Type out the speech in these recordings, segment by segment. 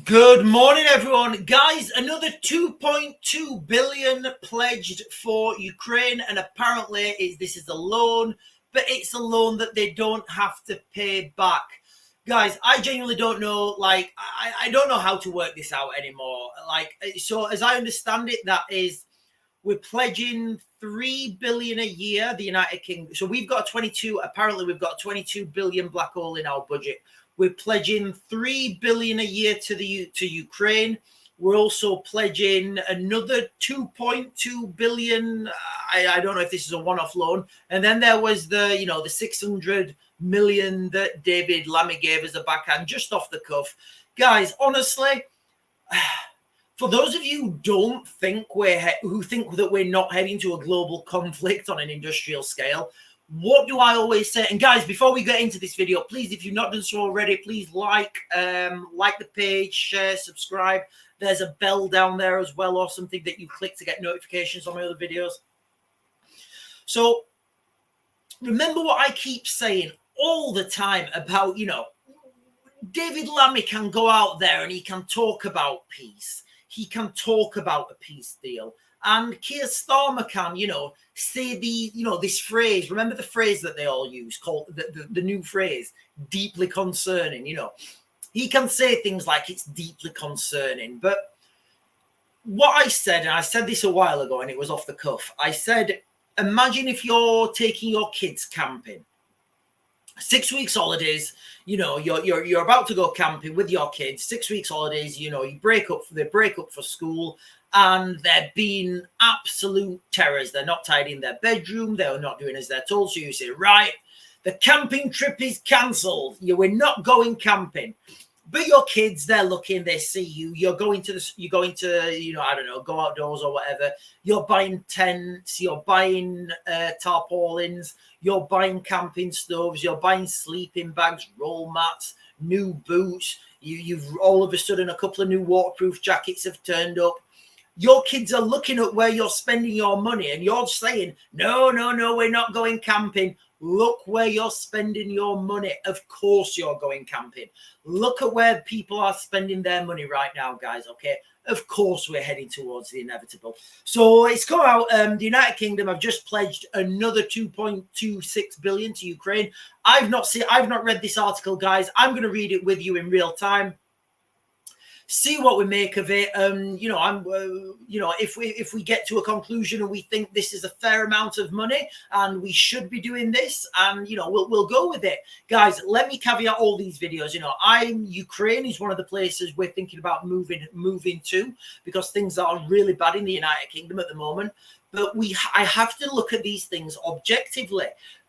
Good morning, everyone. Guys, another 2.2 billion pledged for Ukraine, and apparently this is a loan, but it's a loan that they don't have to pay back. Guys, I genuinely don't know, I don't know how to work this out anymore. So as I understand it, that is, we're pledging 3 billion a year, the United Kingdom. So we've got 22, apparently we've got 22 billion black hole in our budget. We're pledging 3 billion a year to Ukraine. We're also pledging another 2.2 billion. I don't know if this is a one-off loan. And then there was the 600 million that David Lammy gave as a backhand, just off the cuff. Guys, honestly, for those of you who don't think who think that we're not heading to a global conflict on an industrial scale, what do I always say? And guys, before we get into this video, please, if you've not done so already, please like the page, share, subscribe. There's a bell down there as well, or something that you click to get notifications on my other videos. So remember what I keep saying all the time about, David Lammy can go out there and he can talk about peace. He can talk about a peace deal. And Keir Starmer can, say this phrase. Remember the phrase that they all use, called the new phrase, deeply concerning. He can say things like it's deeply concerning. But what I said, and I said this a while ago, and it was off the cuff. I said, imagine if you're taking your kids camping. 6 weeks holidays, you're about to go camping with your kids. 6 weeks holidays, they break up for school, and they're being absolute terrors. They're not tidying their bedroom. They're not doing as they're told. So you say, right, the camping trip is cancelled. We're not going camping. But your kids, they're looking, they see you. You're going to, I don't know, go outdoors or whatever. You're buying tents. You're buying tarpaulins. You're buying camping stoves. You're buying sleeping bags, roll mats, new boots. You've all of a sudden a couple of new waterproof jackets have turned up. Your kids are looking at where you're spending your money, and you're saying, no, we're not going camping. Look where you're spending your money. Of course you're going camping. Look at where people are spending their money right now, guys, okay? Of course we're heading towards the inevitable. So it's come out, the United Kingdom have just pledged another 2.26 billion to Ukraine. I've not read this article, guys. I'm going to read it with you in real time. See what we make of it. If we get to a conclusion and we think this is a fair amount of money and we should be doing this, and we'll go with it, guys. Let me caveat all these videos. Ukraine is one of the places we're thinking about moving to, because things are really bad in the United Kingdom at the moment. But I have to look at these things objectively.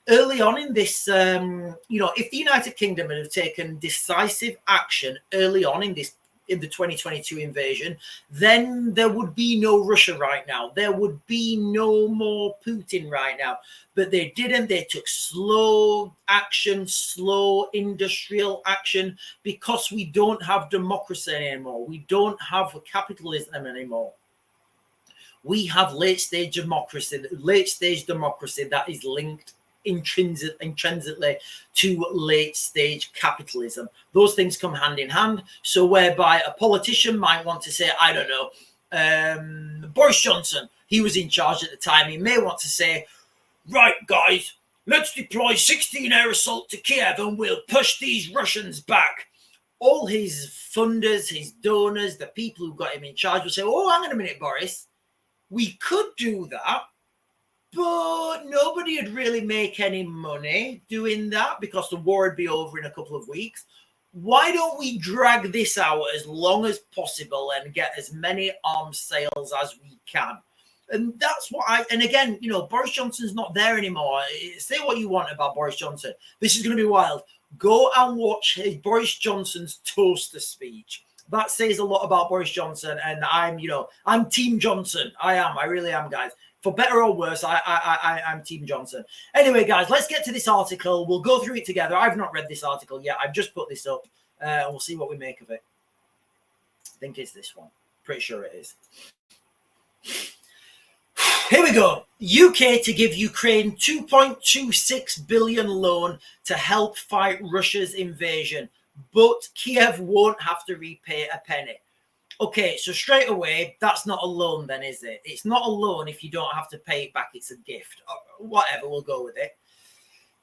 Early on in this, if the United Kingdom had taken decisive action early on in the 2022 invasion, then there would be no Russia right now. There would be no more Putin right now. But they didn't. They took slow action, slow industrial action, because we don't have democracy anymore. We don't have capitalism anymore. We have late-stage democracy that is linked intrinsically to late-stage capitalism. Those things come hand in hand. So whereby a politician might want to say, I don't know, Boris Johnson, he was in charge at the time. He may want to say, right, guys, let's deploy 16 air assault to Kiev and we'll push these Russians back. All his funders, his donors, the people who got him in charge will say, oh, hang on a minute, Boris, we could do that, but nobody would really make any money doing that because the war would be over in a couple of weeks. Why don't we drag this out as long as possible and get as many arms sales as we can? And that's what and again, Boris Johnson's not there anymore. Say what you want about Boris Johnson. This is going to be wild. Go and watch Boris Johnson's toaster speech. That says a lot about Boris Johnson. And I'm Team Johnson. I really am, guys. For better or worse, I'm Team Johnson. Anyway, guys, let's get to this article. We'll go through it together. I've not read this article yet. I've just put this up. And we'll see what we make of it. I think it's this one. Pretty sure it is. Here we go. UK to give Ukraine 2.26 billion loan to help fight Russia's invasion. but Kiev won't have to repay a penny. Okay, so straight away, that's not a loan then, is it? It's not a loan if you don't have to pay it back. It's a gift. Whatever, we'll go with it.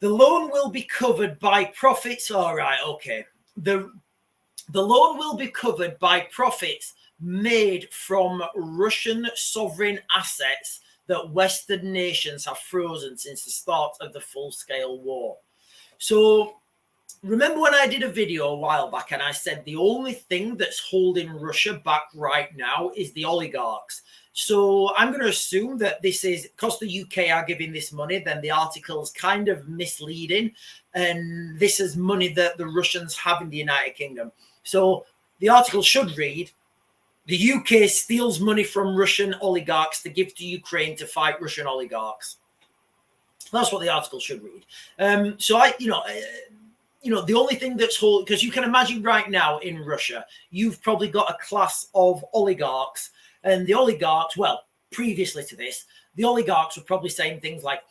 The loan will be covered by profits. All right, okay. The loan will be covered by profits made from Russian sovereign assets that Western nations have frozen since the start of the full-scale war. So remember when I did a video a while back and I said the only thing that's holding Russia back right now is the oligarchs. So I'm going to assume that this is because the UK are giving this money, then the article's kind of misleading. And this is money that the Russians have in the United Kingdom. So the article should read, the UK steals money from Russian oligarchs to give to Ukraine to fight Russian oligarchs. That's what the article should read. The only thing that's holding, because you can imagine right now in Russia, you've probably got a class of oligarchs, and the oligarchs, well, previously to this, the oligarchs were probably saying things like,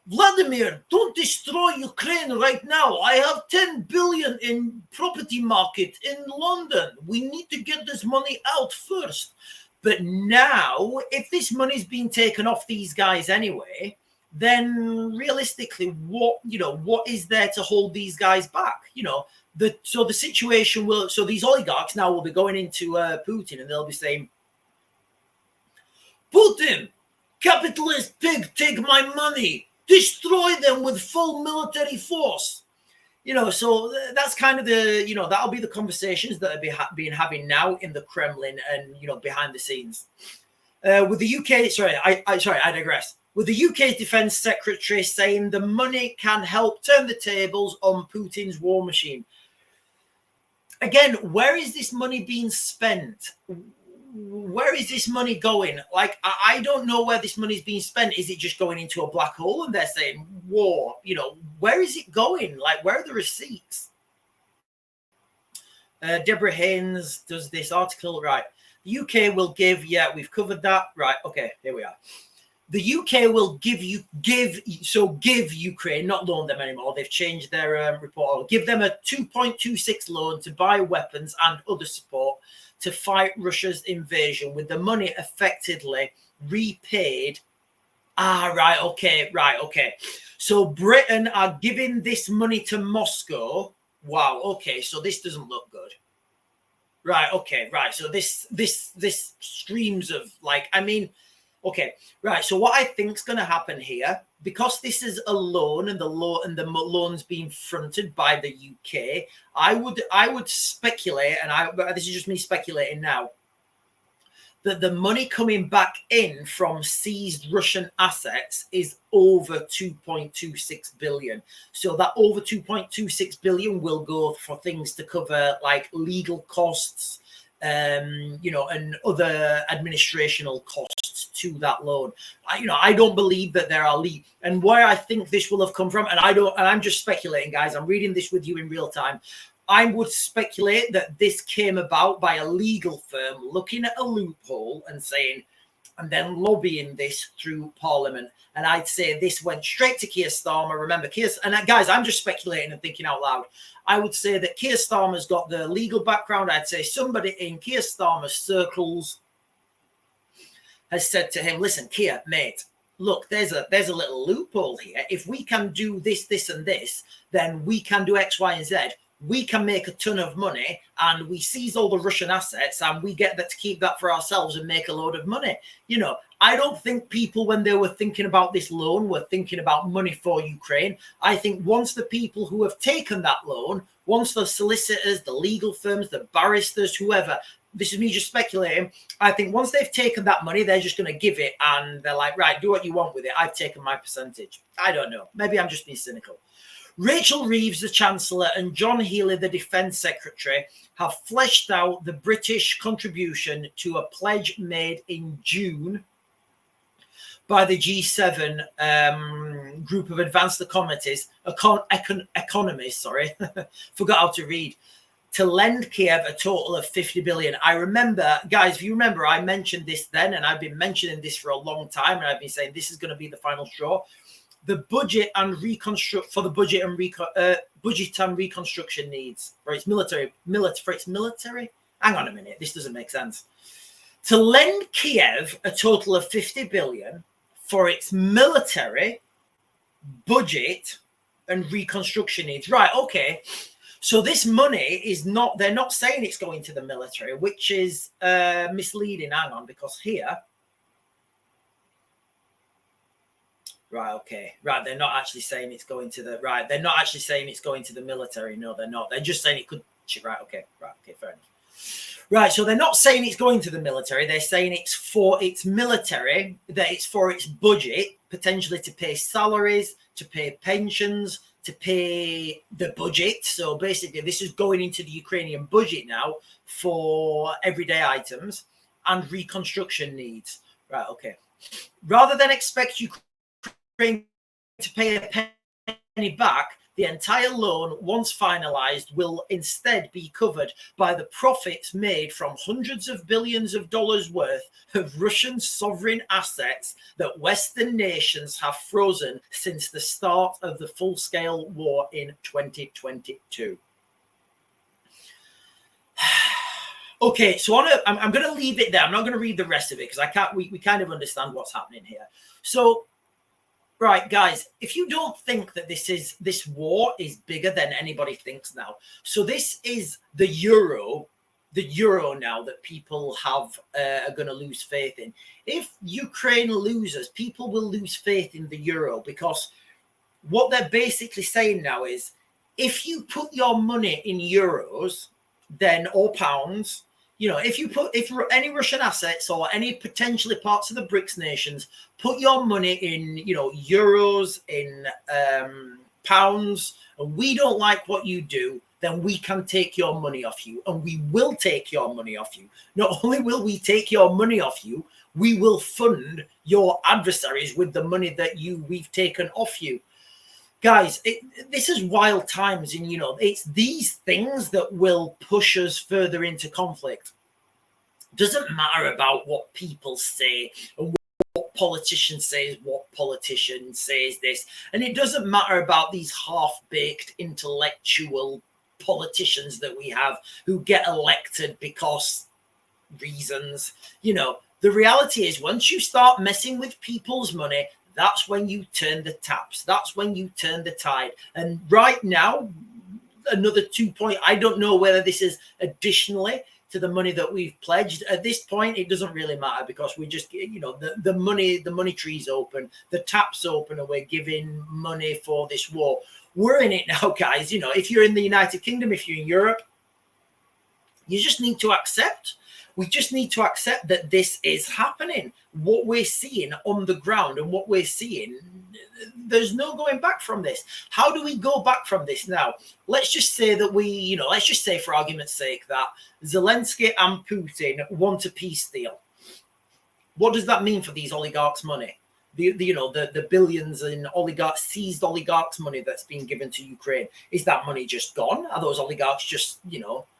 Vladimir, don't destroy Ukraine right now. I have 10 billion in property market in London. We need to get this money out first. But now, if this money's been taken off these guys anyway, then realistically, what is there to hold these guys back? So the situation will, so these oligarchs now will be going into Putin and they'll be saying, Putin, capitalist pig, take my money, destroy them with full military force. So that's kind of that'll be the conversations that are being having now in the Kremlin and, behind the scenes. With the UK, I digress. With the UK Defence Secretary saying the money can help turn the tables on Putin's war machine. Again, where is this money being spent? Where is this money going? Like, I don't know where this money is being spent. Is it just going into a black hole and they're saying war? Where is it going? Like, where are the receipts? Deborah Haynes does this article. Right. The UK will give, we've covered that. Right. Okay, here we are. The UK will give Ukraine, not loan them anymore. They've changed their report. Give them a 2.26 loan to buy weapons and other support to fight Russia's invasion, with the money effectively repaid. Right, okay. So Britain are giving this money to Moscow. Wow, okay, so this doesn't look good. Right, okay, right. So this streams of okay, right. So what I think is going to happen here, because this is a loan and the loan's being fronted by the UK, I would speculate, and this is just me speculating now, that the money coming back in from seized Russian assets is over 2.26 billion. So that over 2.26 billion will go for things to cover like legal costs, and other administrational costs to that loan. I don't believe that there are and where I think this will have come from, and I'm just speculating, guys. I'm reading this with you in real time. I would speculate that this came about by a legal firm looking at a loophole and saying, and then lobbying this through Parliament. And I'd say this went straight to Keir Starmer. Remember, guys, I'm just speculating and thinking out loud. I would say that Keir Starmer's got the legal background. I'd say somebody in Keir Starmer's circles has said to him, listen, Keir, mate, look, there's a little loophole here. If we can do this, this, and this, then we can do X, Y, and Z. We can make a ton of money and we seize all the Russian assets and we get that to keep that for ourselves and make a load of money. I don't think people, when they were thinking about this loan, were thinking about money for Ukraine. I think once the people who have taken that loan, once the solicitors, the legal firms, the barristers, whoever, this is me just speculating, I think once they've taken that money, they're just going to give it and they're like, right, do what you want with it. I've taken my percentage. I don't know. Maybe I'm just being cynical. Rachel Reeves, the Chancellor, and John Healey, the Defence Secretary, have fleshed out the British contribution to a pledge made in June by the G7 group of advanced economies, forgot how to read, to lend Kiev a total of 50 billion. I remember, guys, if you remember, I mentioned this then, and I've been mentioning this for a long time, and I've been saying this is going to be the final straw. the budget and reconstruct for the budget and reconstruction needs for its military. Hang on a minute, this doesn't make sense. To lend Kiev a total of 50 billion for its military, budget, and reconstruction needs. Right, okay. So this money is not, they're not saying it's going to the military, which is misleading. Hang on, because here, right, okay, right, they're not actually saying it's going to the, right, they're not actually saying it's going to the military. No, they're not. They're just saying it could, right, okay, fair enough. Right, so they're not saying it's going to the military. They're saying it's for its military, that it's for its budget, potentially to pay salaries, to pay pensions, to pay the budget. So basically, this is going into the Ukrainian budget now for everyday items and reconstruction needs. Right, okay. Rather than expect Ukraine to pay a penny back, the entire loan, once finalized, will instead be covered by the profits made from hundreds of billions of dollars worth of Russian sovereign assets that Western nations have frozen since the start of the full-scale war in 2022. Okay, so I'm going to leave it there. I'm not going to read the rest of it because I can't. We kind of understand what's happening here. So, right, guys, if you don't think that this war is bigger than anybody thinks now, so this is the euro now that people have are going to lose faith in. If Ukraine loses, people will lose faith in the euro, because what they're basically saying now is, if you put your money in euros, then, or pounds, you know, if any Russian assets or any potentially parts of the BRICS nations put your money in, you know, euros, in pounds, and we don't like what you do, then we can take your money off you, and we will take your money off you. Not only will we take your money off you, we will fund your adversaries with the money that we've taken off you. Guys, this is wild times, and, you know, it's these things that will push us further into conflict. Doesn't matter about what people say and what politician says, what politician says this, and it doesn't matter about these half-baked intellectual politicians that we have who get elected because reasons. You know, the reality is, once you start messing with people's money, that's when you turn the taps. That's when you turn the tide. And right now, another 2 point. I don't know whether this is additionally to the money that we've pledged. At this point, it doesn't really matter, because we just, you know, the money tree's open, the tap's open, and we're giving money for this war. We're in it now, guys. You know, if you're in the United Kingdom, if you're in Europe, you just need to accept. We just need to accept that this is happening. What we're seeing on the ground and what we're seeing, there's no going back from this. How do we go back from this now? Let's just say that let's just say, for argument's sake, that Zelensky and Putin want a peace deal. What does that mean for these oligarchs' money? The billions in seized oligarchs' money that's been given to Ukraine. Is that money just gone? Are those oligarchs just,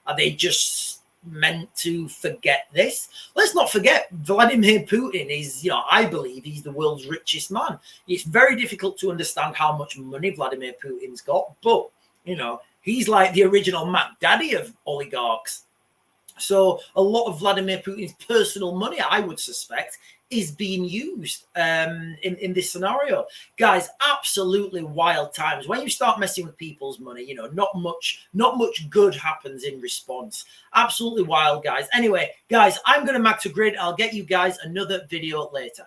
are they just meant to forget this? Let's not forget, Vladimir Putin is, I believe he's the world's richest man. It's very difficult to understand how much money Vladimir Putin's got, but, he's like the original Mac Daddy of oligarchs. So a lot of Vladimir Putin's personal money, I would suspect, is being used in this scenario. Guys, absolutely wild times. When you start messing with people's money, not much good happens in response. Absolutely wild, guys. Anyway, guys, I'm going to back to grid. I'll get you guys another video later.